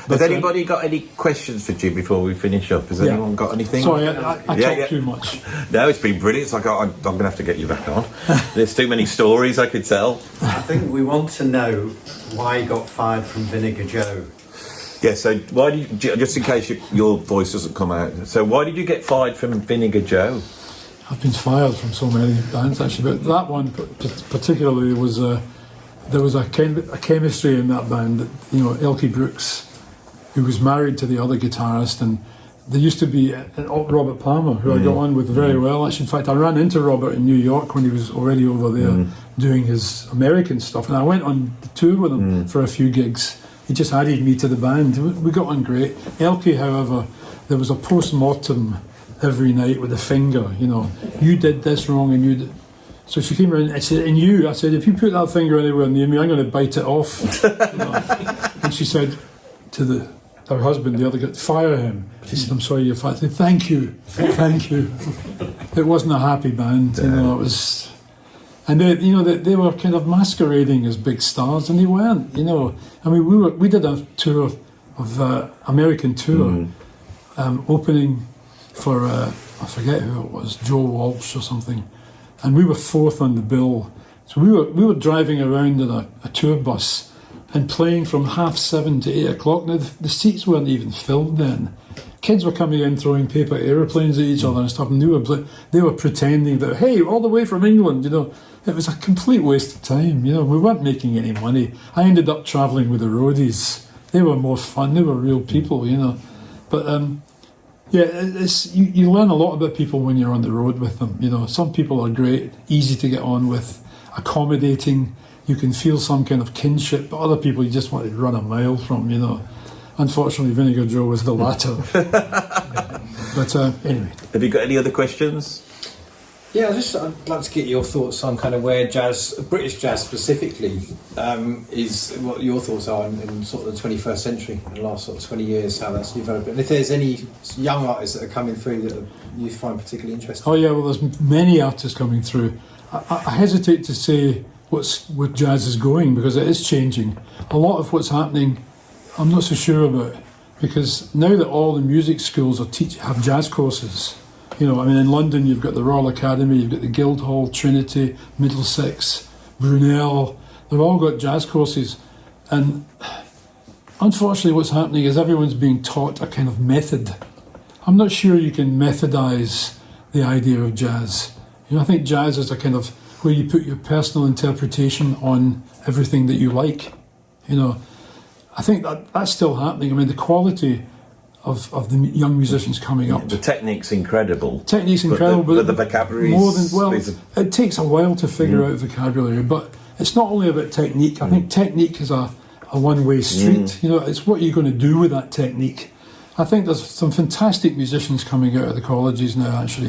Has anybody got any questions for Jim before we finish up? Has anyone got anything? Sorry, I talk too much. No, it's been brilliant. It's like I'm going to have to get you back on. There's too many stories I could tell. I think we want to know why you got fired from Vinegar Joe. Yeah, so why did you, just in case your voice doesn't come out, so why did you get fired from Vinegar Joe? I've been fired from so many bands actually, but that one particularly was there was a chemistry in that band that Elkie Brooks, who was married to the other guitarist, and there used to be Robert Palmer, who I got on with very well. Actually, in fact, I ran into Robert in New York when he was already over there doing his American stuff, and I went on the tour with him for a few gigs. He just added me to the band. We got on great. Elke, however, there was a post-mortem every night with a finger, you know. You did this wrong and you did... So she came around and said, and you, I said, if you put that finger anywhere near me, I'm going to bite it off. You know? And she said to her husband, the other guy, fire him. She said, I'm sorry, you're fired. I said, thank you. It wasn't a happy band, you know, it was... And they were kind of masquerading as big stars, and they weren't, you know. I mean, we did a tour of American tour, opening for, I forget who it was, Joe Walsh or something. And we were fourth on the bill. So we were driving around in a tour bus and playing from 7:30 to 8 o'clock. Now, the seats weren't even filled then. Kids were coming in throwing paper aeroplanes at each other and stuff, and they were pretending that, hey, all the way from England, you know. It was a complete waste of time, you know. We weren't making any money. I ended up travelling with the roadies. They were more fun. They were real people, you know. But yeah, you learn a lot about people when you're on the road with them. You know, some people are great, easy to get on with, accommodating. You can feel some kind of kinship, but other people you just want to run a mile from. You know, unfortunately, Vinegar Joe was the latter. But anyway, have you got any other questions? Yeah, I'd like to get your thoughts on kind of where jazz, British jazz specifically, is what your thoughts are in sort of the 21st century, in the last sort of 20 years, how that's developed. And if there's any young artists that are coming through that you find particularly interesting. Oh yeah, well there's many artists coming through. I hesitate to say where jazz is going because it is changing. A lot of what's happening, I'm not so sure about, because now that all the music schools have jazz courses. You know, I mean, in London you've got the Royal Academy, you've got the Guildhall, Trinity, Middlesex, Brunel. They've all got jazz courses. And unfortunately what's happening is everyone's being taught a kind of method. I'm not sure you can methodize the idea of jazz. You know, I think jazz is a kind of where you put your personal interpretation on everything that you like. You know, I think that's still happening. I mean, the quality of the young musicians coming up. The technique's incredible. Technique's incredible, but the vocabulary it takes a while to figure out vocabulary, but it's not only about technique. I think technique is a one-way street. You know, it's what you're going to do with that technique. I think there's some fantastic musicians coming out of the colleges now, actually.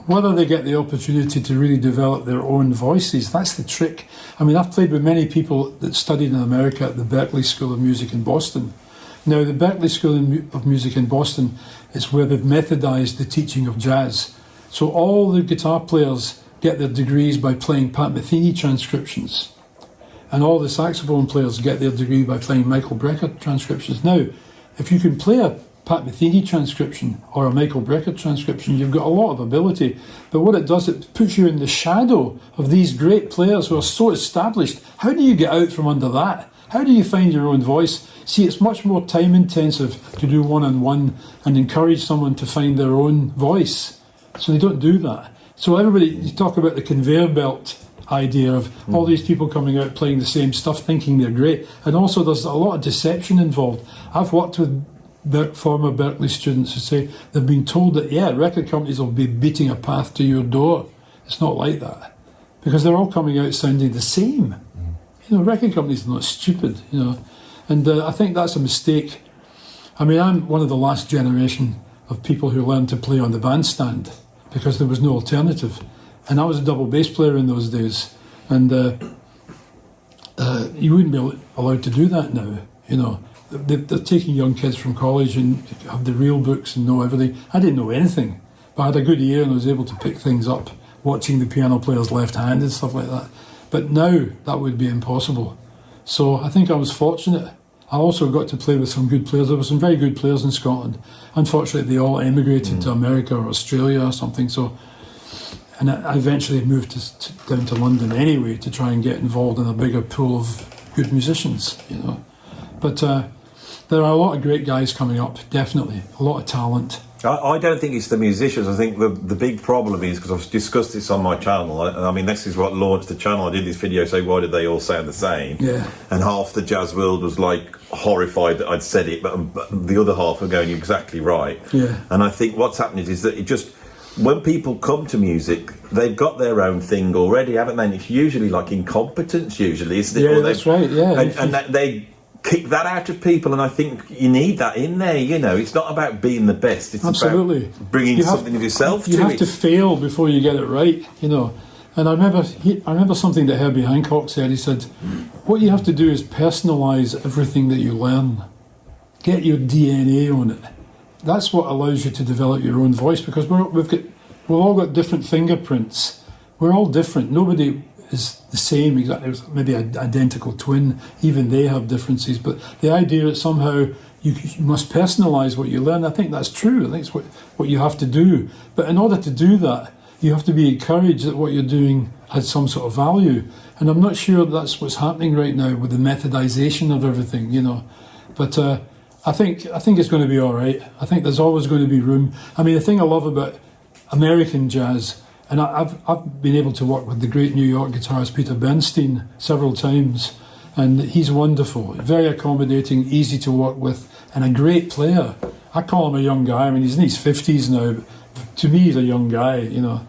Whether they get the opportunity to really develop their own voices, that's the trick. I mean, I've played with many people that studied in America at the Berklee School of Music in Boston. Now, the Berklee School of Music in Boston is where they've methodized the teaching of jazz. So all the guitar players get their degrees by playing Pat Metheny transcriptions. And all the saxophone players get their degree by playing Michael Brecker transcriptions. Now, if you can play a Pat Metheny transcription or a Michael Brecker transcription, you've got a lot of ability. But what it does, it puts you in the shadow of these great players who are so established. How do you get out from under that? How do you find your own voice? See, it's much more time intensive to do one-on-one and encourage someone to find their own voice. So they don't do that. So everybody, you talk about the conveyor belt idea of all these people coming out playing the same stuff thinking they're great. And also there's a lot of deception involved. I've worked with former Berklee students who say they've been told that, yeah, record companies will be beating a path to your door. It's not like that. Because they're all coming out sounding the same. You know, record companies are not stupid, you know. And I think that's a mistake. I mean, I'm one of the last generation of people who learned to play on the bandstand because there was no alternative. And I was a double bass player in those days. And you wouldn't be allowed to do that now, you know. They're taking young kids from college and have the real books and know everything. I didn't know anything, but I had a good ear and I was able to pick things up, watching the piano player's left hand and stuff like that. But now that would be impossible. So I think I was fortunate. I also got to play with some good players. There were some very good players in Scotland. Unfortunately, they all emigrated to America or Australia or something. So, and I eventually moved down to London anyway to try and get involved in a bigger pool of good musicians, you know. But there are a lot of great guys coming up, definitely. A lot of talent. I don't think it's the musicians. I think the big problem is, because I've discussed this on my channel, I mean, this is what launched the channel. I did this video saying, why did they all sound the same? Yeah. And half the jazz world was like horrified that I'd said it, but the other half are going, you're exactly right. Yeah. And I think what's happening is that it just, when people come to music, they've got their own thing already, haven't they? And it's usually like incompetence, usually, isn't it? Yeah, that's right, yeah. And they kick that out of people, and I think you need that in there. You know, it's not about being the best. It's Absolutely. about bringing something of yourself to it. You have to fail before you get it right, you know. And I remember something that Herbie Hancock said. He said, what you have to do is personalise everything that you learn. Get your DNA on it. That's what allows you to develop your own voice, because we've all got different fingerprints. We're all different. Nobody is the same, exactly, maybe an identical twin, even they have differences, but the idea that somehow you must personalise what you learn, I think that's true. I think it's what you have to do. But in order to do that, you have to be encouraged that what you're doing has some sort of value. And I'm not sure that's what's happening right now with the methodisation of everything, you know. But I think it's going to be all right. I think there's always going to be room. I mean, the thing I love about American jazz, and I've been able to work with the great New York guitarist Peter Bernstein several times, and he's wonderful, very accommodating, easy to work with, and a great player. I call him a young guy. I mean, he's in his 50s now, but to me he's a young guy, you know.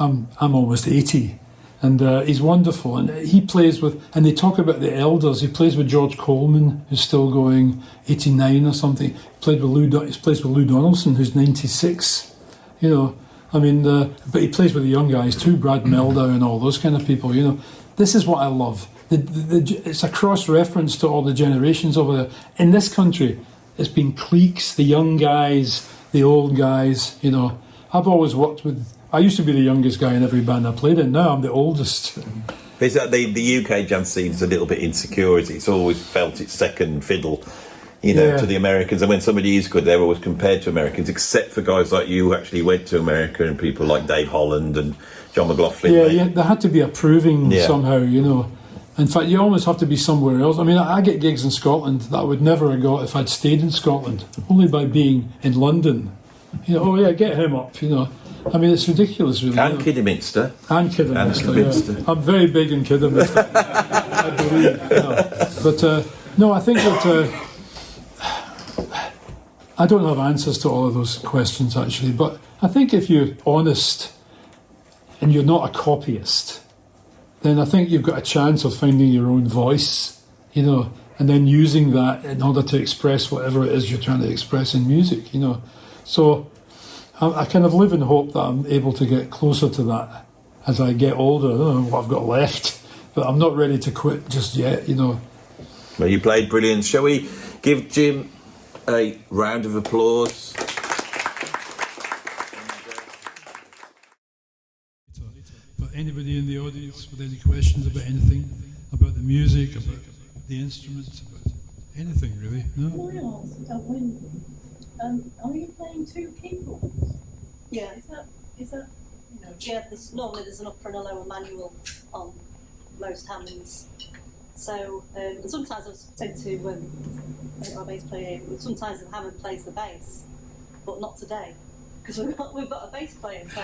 I'm almost 80, and he's wonderful, and he plays with, and they talk about the elders, he plays with George Coleman, who's still going, 89 or something. He plays with Lou Donaldson, who's 96, you know. I mean, but he plays with the young guys too, Brad Meldau and all those kind of people, you know. This is what I love. It's a cross-reference to all the generations over there. In this country, it's been cliques, the young guys, the old guys, you know. I've always worked with, I used to be the youngest guy in every band I played in, now I'm the oldest. It's that the UK jazz scene is a little bit insecure. It's always felt its second fiddle, you know, to the Americans. And when somebody is good, they're always compared to Americans, except for guys like you who actually went to America, and people like Dave Holland and John McLaughlin. Yeah, there had to be a proving somehow, you know. In fact, you almost have to be somewhere else. I mean, I get gigs in Scotland that I would never have got if I'd stayed in Scotland, only by being in London. You know, oh yeah, get him up, you know. I mean, it's ridiculous, really. And Kidderminster. And Kidderminster, yeah. I'm very big in Kidderminster, I believe. You know. But, no, I think that... I don't have answers to all of those questions, actually, but I think if you're honest and you're not a copyist, then I think you've got a chance of finding your own voice, you know, and then using that in order to express whatever it is you're trying to express in music, you know. So I kind of live in hope that I'm able to get closer to that as I get older. I don't know what I've got left, but I'm not ready to quit just yet, you know. Well, you played brilliant. Shall we give Jim a round of applause? But anybody in the audience with any questions about anything, about the music, about the instruments, about anything really? No? Can I ask, are you playing two keyboards? Yeah. Is that you know? Yeah, normally there's an upper and a lower manual on most Hammonds. So, and sometimes I tend to our bass player. Sometimes the Hammond plays the bass, but not today because we've got a bass player. So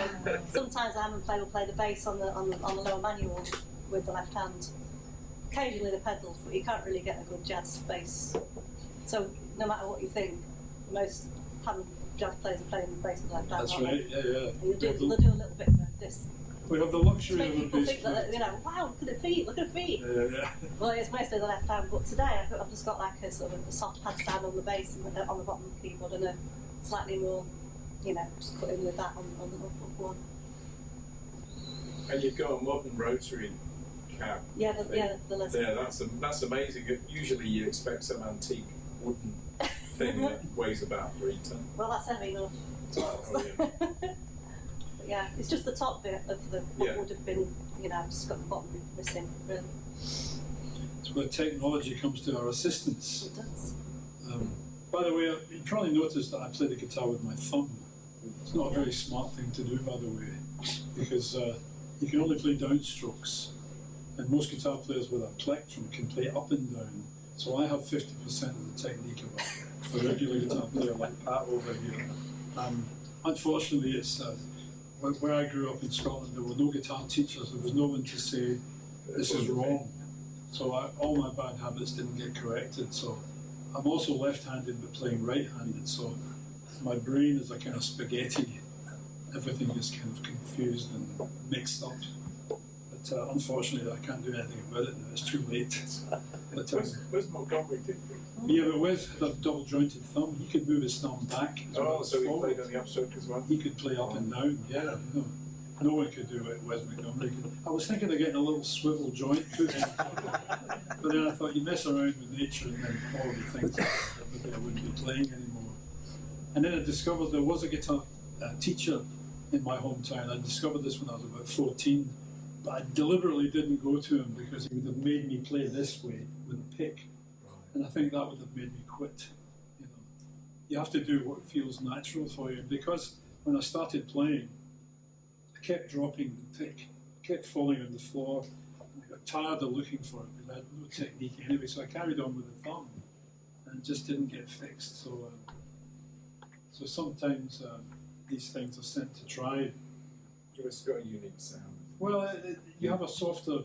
sometimes the Hammond player will play the bass on the lower manual with the left hand. Occasionally the pedals, but you can't really get a good jazz bass. So no matter what you think, most Hammond jazz players are playing the bass with the left hand. That's right. Yeah. They'll do a little bit of this. We have the luxury Make of a people bass think player. that, you know, wow, look at her feet, look at her feet. Yeah. Well, it's mostly the left hand, but today I've just got like a sort of a soft pad stand on the bass and on the bottom of the keyboard and a slightly more, you know, just cut in with that on the up one. And you've got a modern rotary cab. Yeah, the lesson. Yeah, that's amazing. Usually you expect some antique wooden thing that weighs about 3 tons. Well, that's heavy enough. Oh, yeah. But yeah, it's just the top bit of the what would have been, you know, just got the bottom missing, really. It's where technology comes to our assistance. It does. By the way, you probably noticed that I play the guitar with my thumb. It's not a very smart thing to do, by the way, because you can only play downstrokes, and most guitar players with a plectrum can play up and down. So I have 50% of the technique of a regular guitar player like Pat over here. Unfortunately, it's where I grew up in Scotland, there were no guitar teachers. There was no one to say this is wrong. So all my bad habits didn't get corrected. So I'm also left-handed but playing right-handed. So my brain is a kind of spaghetti. Everything is kind of confused and mixed up. But unfortunately, I can't do anything about it now. It's too late. But, Where's Montgomery did? yeah, but Wes had a double-jointed thumb. He could move his thumb back as well Oh, as so he forward. played on the upstroke as well? He could play up and down, yeah. No one could do what Wes Montgomery could. I was thinking of getting a little swivel joint put in, but then I thought you mess around with nature and then probably think that maybe I wouldn't be playing anymore. And then I discovered there was a guitar teacher in my hometown. I discovered this when I was about 14, but I deliberately didn't go to him because he would have made me play this way with a pick, and I think that would have made me quit. You know, you have to do what feels natural for you. Because when I started playing, I kept dropping the pick, kept falling on the floor. And I got tired of looking for it because I had no technique anyway. So I carried on with the thumb, and it just didn't get fixed. So, so sometimes these things are sent to try. It's got a unique sound. Well, you have a softer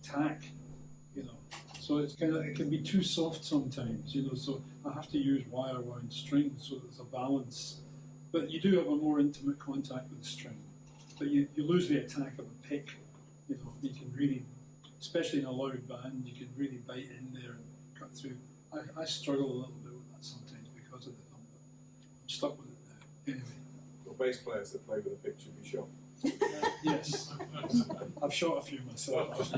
tack, you know. So it's it can be too soft sometimes, you know. So I have to use wire wound strings so there's a balance. But you do have a more intimate contact with the string. But you lose the attack of a pick, you know. You can really, especially in a loud band, you can really bite in there and cut through. I struggle a little bit with that sometimes because of the thumb. I'm stuck with it now. Anyway. Well, bass players that play with a pick should be shot. Yes, I've shot a few myself.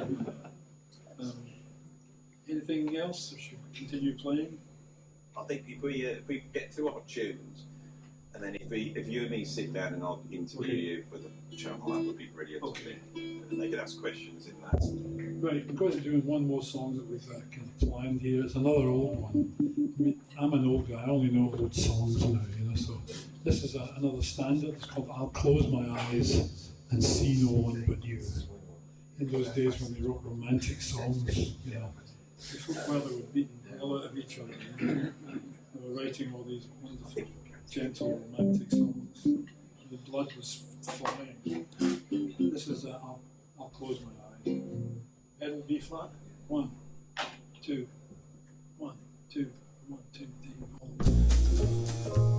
Anything else? Or should we continue playing? I think if we get through our tunes, and then if you and me sit down and I'll interview you for the channel, that would be brilliant. Okay. And they could ask questions in that. Right, we're going to do one more song that we've kind of planned here. It's another old one. I mean, I'm an old guy. I only know old songs now, you know. So this is another standard. It's called "I'll Close My Eyes and See No One But You." In those days when they wrote romantic songs, you know, before they were beating the hell out of each other, you know, they were writing all these wonderful, gentle, romantic songs. The blood was flying. This is I'll Close My Eyes. Pedal B flat. 1, 2, 1, 2, 1, 2, 3, 4.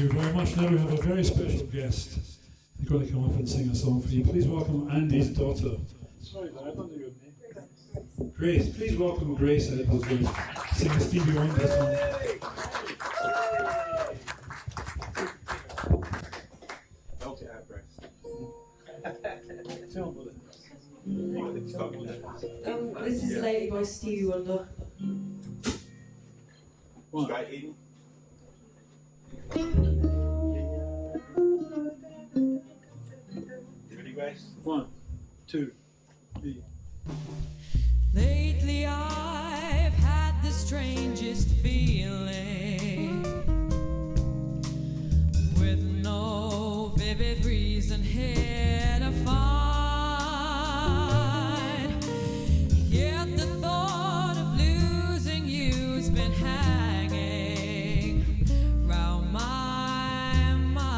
you very much. Now we have a very special guest. You've got to come up and sing a song for you. Please welcome Andy's daughter. Sorry, I don't know your name. Grace. Please welcome Grace Edwards to sing a Stevie Wonder song. Belt it out, Grace. This is Lady by Stevie Wonder. Straight in. You ready, Grace? 1, 2, 3. Lately I've had the strangest feeling, with no vivid reason here to find. Yet the thought of losing you's been hanging round my mind.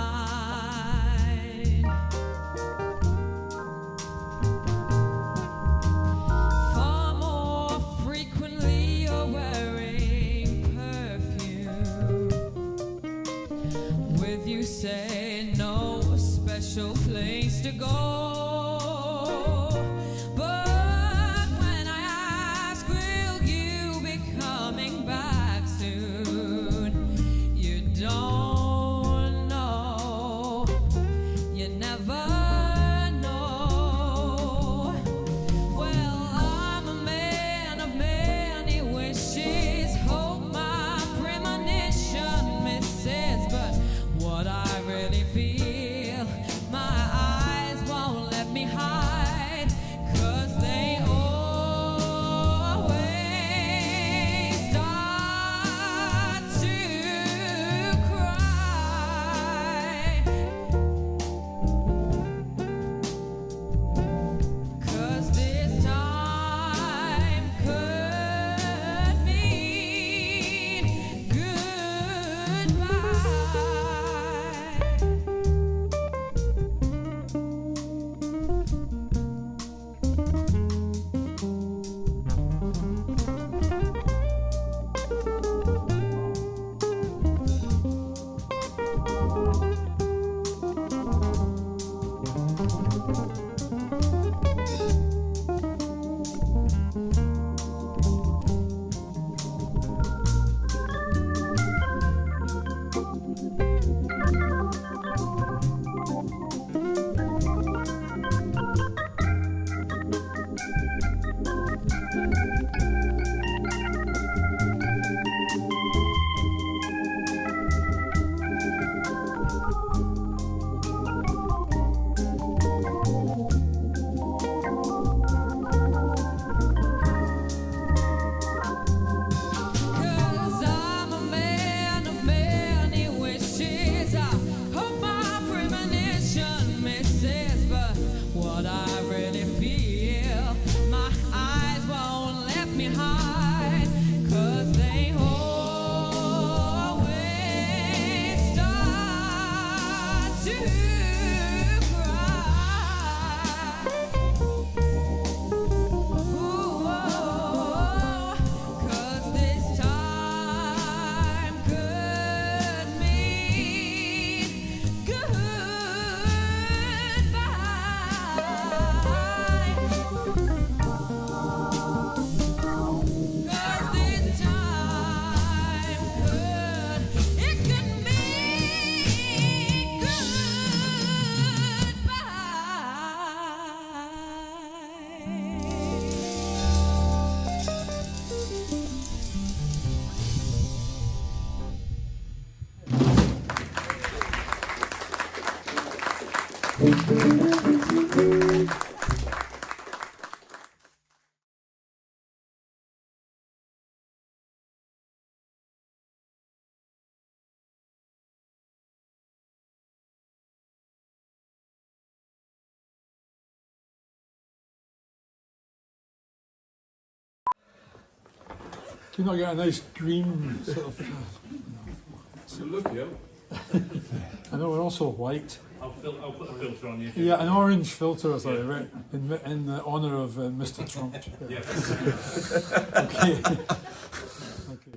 Far more frequently you're wearing perfume, with you say no special place to go. But when I ask, will you be coming back soon? You don't know. You never know. Well, I'm a man of many wishes. Hope my premonition misses. But what I really feel, my eyes won't let me hide. 'Cause they always start to cry. 'Cause this time could mean goodbye. Cause I'm a man of many wishes. I hope my premonition misses. But what I really feel, my eyes won't let me hide. 'Cause they always start to cry. Ooh, 'cause this time could mean goodbye. 'Cause this time it could mean Do you not get a nice green sort of? So look here. I know we're also white. I'll put a filter on you. Yeah, an orange filter or something, right? In the honour of Mr. Trump. Yes. Okay.